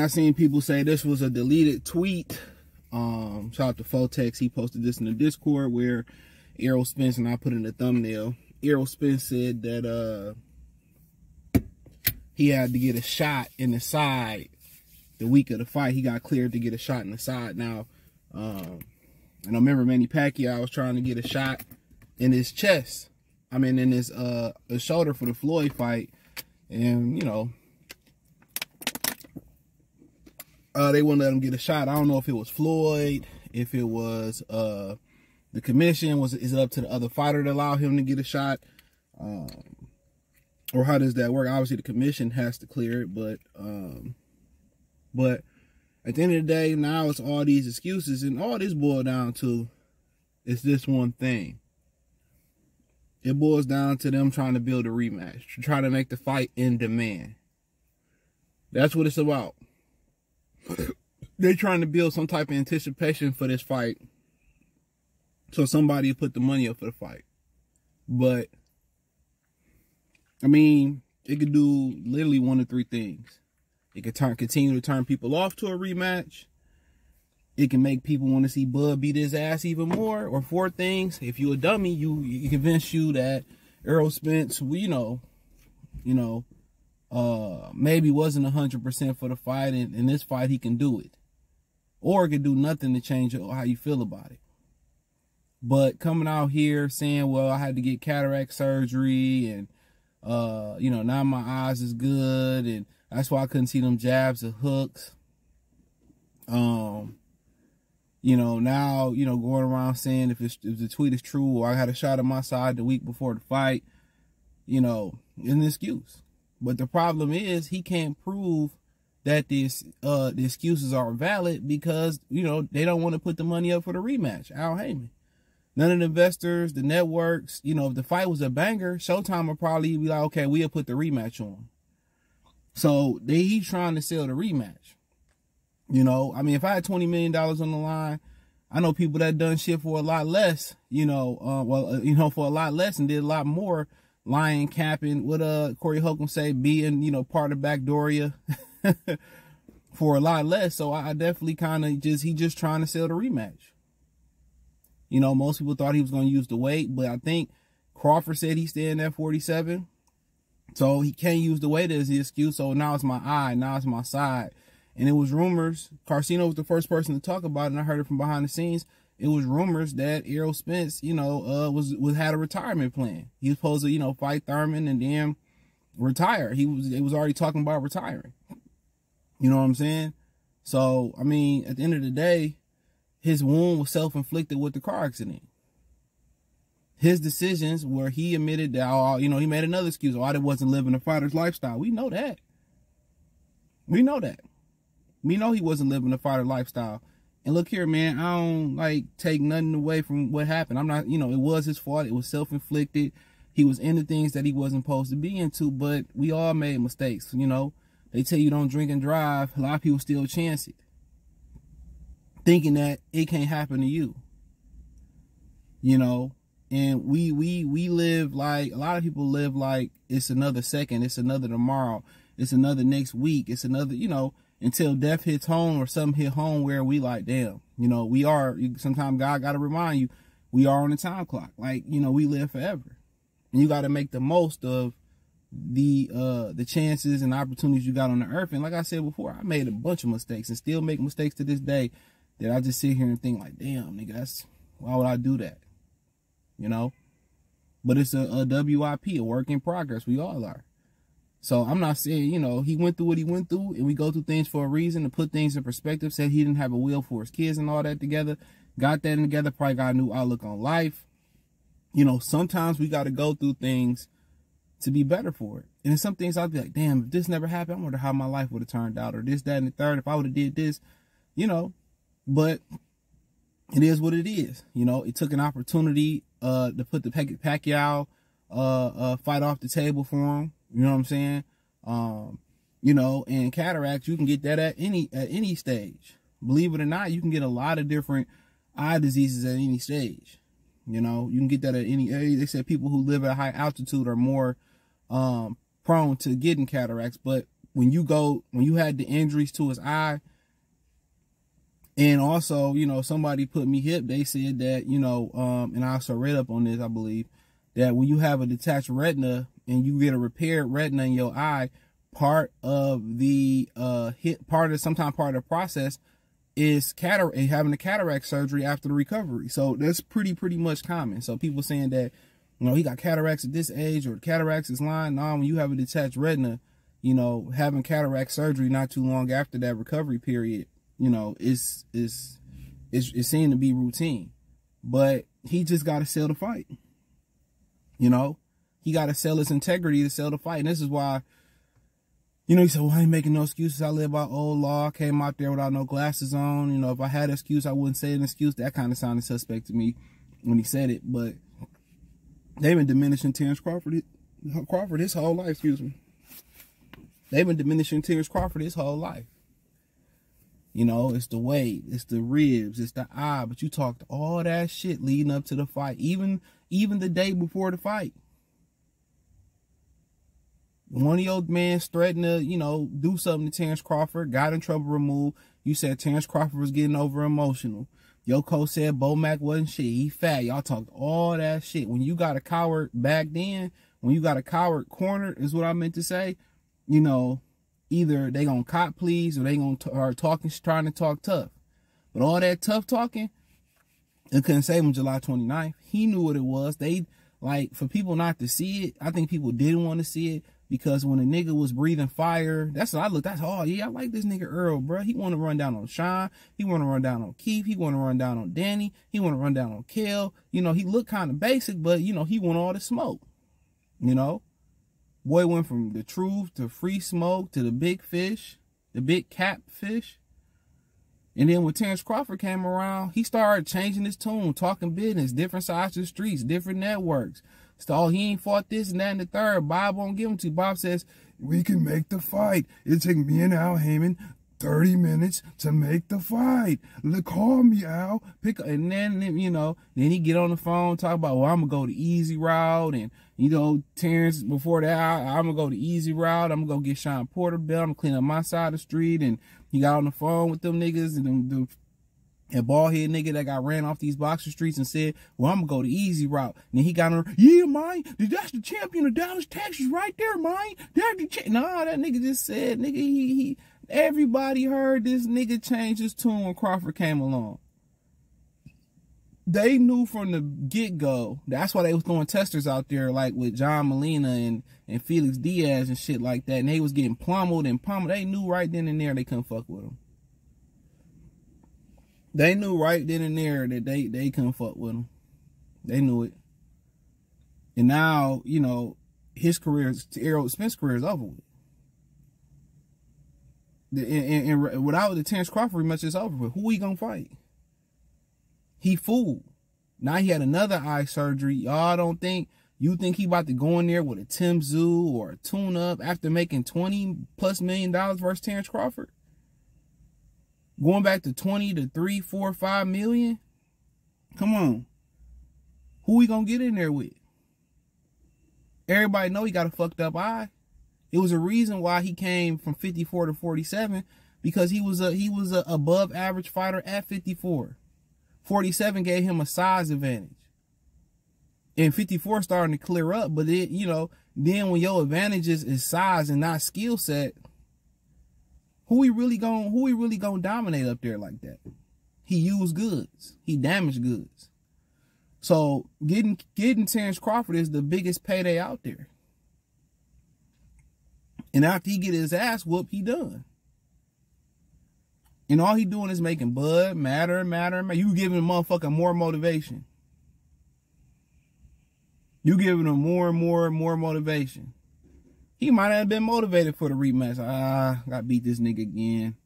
I seen people say this was a deleted tweet. Shout out to Fotex. He posted this in the Discord where Errol Spence, and I put in the thumbnail. Errol Spence said that he had to get a shot in the side the week of the fight. He got cleared to get a shot in the side. Now, I remember Manny Pacquiao was trying to get a shot in his chest. I mean, in his shoulder for the Floyd fight. And, you know, they wouldn't let him get a shot. I don't know if it was Floyd, if it was the commission. Is it up to the other fighter to allow him to get a shot? Or how does that work? Obviously, the commission has to clear it, but at the end of the day, now it's all these excuses, and all this boils down to is this one thing. It boils down to them trying to build a rematch, trying to make the fight in demand. That's what it's about. They're trying to build some type of anticipation for this fight, so somebody put the money up for the fight. But I mean, it could do literally one of three things. It could continue to turn people off to a rematch. It can make people want to see Bud beat his ass even more. Or four things. If you a dummy, you convince you that Errol Spence, maybe wasn't 100% for the fight, and in this fight he can do it. Or it can do nothing to change how you feel about it. But coming out here saying, well, I had to get cataract surgery, and now my eyes is good, and that's why I couldn't see them jabs or hooks. Now, going around saying if the tweet is true, or I had a shot on my side the week before the fight, is an excuse. But the problem is he can't prove that the excuses are valid because, they don't want to put the money up for the rematch. Al Heyman. None of the investors, the networks, if the fight was a banger, Showtime would probably be like, okay, we'll put the rematch on. So he's trying to sell the rematch. If I had $20 million on the line, I know people that done shit for a lot less, for a lot less and did a lot more lying, capping, what Corey Holcomb say, being, part of Backdooria for a lot less. So I definitely he just trying to sell the rematch. Most people thought he was going to use the weight, but I think Crawford said he's staying at 47. So he can't use the weight as the excuse. So now it's my eye, now it's my side. And it was rumors. Carcino was the first person to talk about it, and I heard it from behind the scenes. It was rumors that Errol Spence, had a retirement plan. He was supposed to, fight Thurman and then retire. It was already talking about retiring. You know what I'm saying? So, at the end of the day, his wound was self-inflicted with the car accident. His decisions where he admitted that, he made another excuse. I wasn't living a fighter's lifestyle. We know that. We know that. We know he wasn't living a fighter lifestyle. And look here, man, I don't take nothing away from what happened. I'm not, it was his fault. It was self-inflicted. He was into things that he wasn't supposed to be into, but we all made mistakes. They tell you don't drink and drive. A lot of people still chance it, thinking that it can't happen to you. And we live like, a lot of people live like it's another second, it's another tomorrow, it's another next week, it's another, until death hits home or something hit home where we like, damn, we are, sometimes God got to remind you, we are on the time clock. We live forever. And you got to make the most of the chances and opportunities you got on the earth. And like I said before, I made a bunch of mistakes and still make mistakes to this day that I just sit here and think like, damn, nigga, why would I do that? But it's a WIP, a work in progress. We all are. So I'm not saying, he went through what he went through, and we go through things for a reason, to put things in perspective. Said he didn't have a will for his kids and all that together. Got that together, probably got a new outlook on life. Sometimes we got to go through things to be better for it. And some things I'll be like, damn, if this never happened, I wonder how my life would have turned out, or this, that, and the third, if I would have did this, but it is what it is. It took an opportunity to put the Pacquiao fight off the table for him. You know what I'm saying? And cataracts, you can get that at any stage. Believe it or not, you can get a lot of different eye diseases at any stage. You can get that at any age. They said people who live at high altitude are more prone to getting cataracts, but when you had the injuries to his eye, and also, you know, somebody put me hip. They said that, you know, and I also read up on this, I believe, that when you have a detached retina and you get a repaired retina in your eye, part of the part of the process is having a cataract surgery after the recovery. So that's pretty much common. So people saying that, you know, he got cataracts at this age or cataracts is lying. No, when you have a detached retina, you know, having cataract surgery not too long after that recovery period, you know, it's seen to be routine. But he just got to sell the fight. You know, he got to sell his integrity to sell the fight. And this is why, you know, he said, well, I ain't making no excuses. I live by old law. I came out there without no glasses on. You know, if I had an excuse, I wouldn't say an excuse. That kind of sounded suspect to me when he said it. But they've been diminishing Terrence Crawford his whole life, excuse me. They've been diminishing Terrence Crawford his whole life. You know, it's the weight, it's the ribs, it's the eye. But you talked all that shit leading up to the fight, even the day before the fight. One of your mans threatened to, you know, do something to Terrence Crawford, got in trouble, removed. You said Terrence Crawford was getting over emotional. Your coach said Bo Mac wasn't shit. He fat. Y'all talked all that shit. When you got a coward back then, when you got a coward cornered, is what I meant to say. You know, either they gonna cop please or they gonna trying to talk tough. But all that tough talking, it couldn't save him July 29th. He knew what it was. They, like, for people not to see it, I think people didn't want to see it because when a nigga was breathing fire, that's what I looked. That's all. Yeah, I like this nigga Errol, bro. He want to run down on Sean. He want to run down on Keith. He want to run down on Danny. He want to run down on Kel. You know, he looked kind of basic, but, you know, he want all the smoke. You know? Boy went from the truth to free smoke to the big fish, the big cap fish. And then when Terrence Crawford came around, he started changing his tune, talking business, different sides of the streets, different networks. So he ain't fought this and that and the third. Bob won't give him to. Bob says, we can make the fight. It'll take me and Al Heyman 30 minutes to make the fight. Call me, Al. And then, you know, then he get on the phone, talk about, well, I'm going to go the easy route. And, you know, Terrence, before that, I'm going to go the easy route. I'm going to go get Sean Porter belt. I'm going to clean up my side of the street. And he got on the phone with them niggas and a bald-head nigga that got ran off these boxer streets and said, well, I'm going to go the easy route. And then he got on, yeah, man, that's the champion of Dallas, Texas right there, man. That's the champion. Nah, that nigga just said, nigga, everybody heard this nigga change his tune when Crawford came along. They knew from the get-go. That's why they was throwing testers out there like with John Molina and Felix Diaz and shit like that. And they was getting pummeled. They knew right then and there they couldn't fuck with him. They knew right then and there that they couldn't fuck with him. They knew it. And now, you know, his career, Errol Spence's career is over with. And without the Terrence Crawford rematch, it's over with. Who he gonna fight? He fooled. Now he had another eye surgery. Y'all don't think, you think he about to go in there with a Tim Zoo or a tune-up after making $20+ million versus Terrence Crawford? Going back to 20 to 3, 4, 5 million? Come on. Who we gonna get in there with? Everybody know he got a fucked up eye. It was a reason why he came from 54 to 47 because he was a above average fighter at 54. 47 gave him a size advantage. And 54 starting to clear up, but it, you know, then when your advantage is size and not skill set, who he really gonna dominate up there like that? He used goods. He damaged goods. So getting Terrence Crawford is the biggest payday out there. And after he get his ass whooped, he done. And all he doing is making Bud matter. You giving a motherfucker more motivation. You giving him more and more motivation. He might have been motivated for the rematch. Gotta beat this nigga again.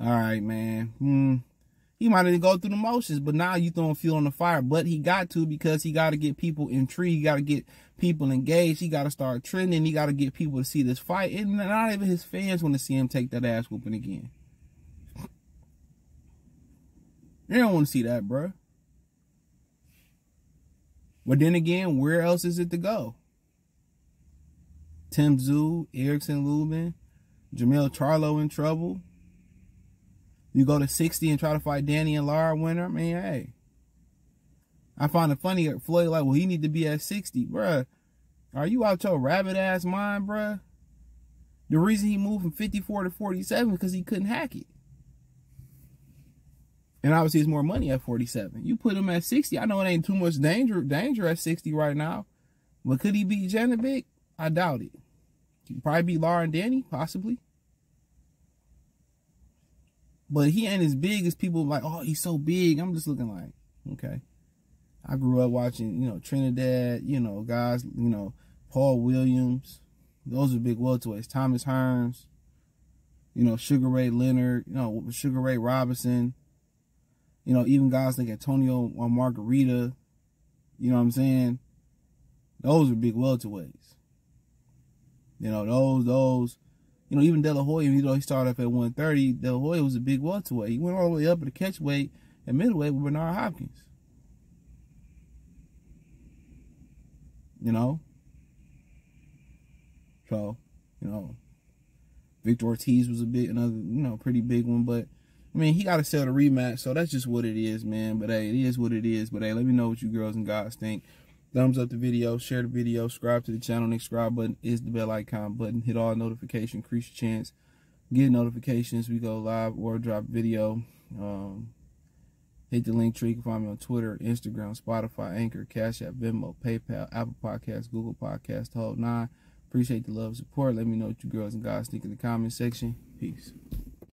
All right, man. He might have go through the motions, but now you throwing fuel on the fire. But he got to because he got to get people intrigued. He got to get people engaged. He got to start trending. He got to get people to see this fight. And not even his fans want to see him take that ass whooping again. They don't want to see that, bro. But then again, where else is it to go? Tim Zoo, Erickson Lubin, Jamel Charlo in trouble. You go to 60 and try to fight Danny and Lara winner. I mean, hey. I find it funny that Floyd like, well, he need to be at 60. Bruh, are you out your rabbit-ass mind, bruh? The reason he moved from 54 to 47 because he couldn't hack it. And obviously it's more money at 47. You put him at 60. I know it ain't too much danger at 60 right now. But could he beat Janovic? I doubt it. He could probably beat Lara and Danny, possibly. But he ain't as big as people like, oh, he's so big. I'm just looking like, okay. I grew up watching, you know, Trinidad, you know, guys, you know, Paul Williams. Those are big welterweights. Thomas Hearns, you know, Sugar Ray Leonard, you know, Sugar Ray Robinson. You know, even guys like Antonio Margarita. You know what I'm saying? Those are big welterweights. You know, those, you know, even De La Hoya, even though he started off at 130, De La Hoya was a big welterweight. He went all the way up at the catchweight and middleweight with Bernard Hopkins. You know? So, you know, Victor Ortiz was another, you know, pretty big one. But, I mean, he got to sell the rematch. So that's just what it is, man. But, hey, it is what it is. But, hey, let me know what you girls and guys think. Thumbs up the video, share the video, subscribe to the channel. Next subscribe button is the bell icon button. Hit all notifications, increase your chance. Get notifications. We go live or drop video. Hit the link tree. You can find me on Twitter, Instagram, Spotify, Anchor, Cash App, Venmo, PayPal, Apple Podcasts, Google Podcasts, the whole 9. Appreciate the love and support. Let me know what you girls and guys think in the comment section. Peace.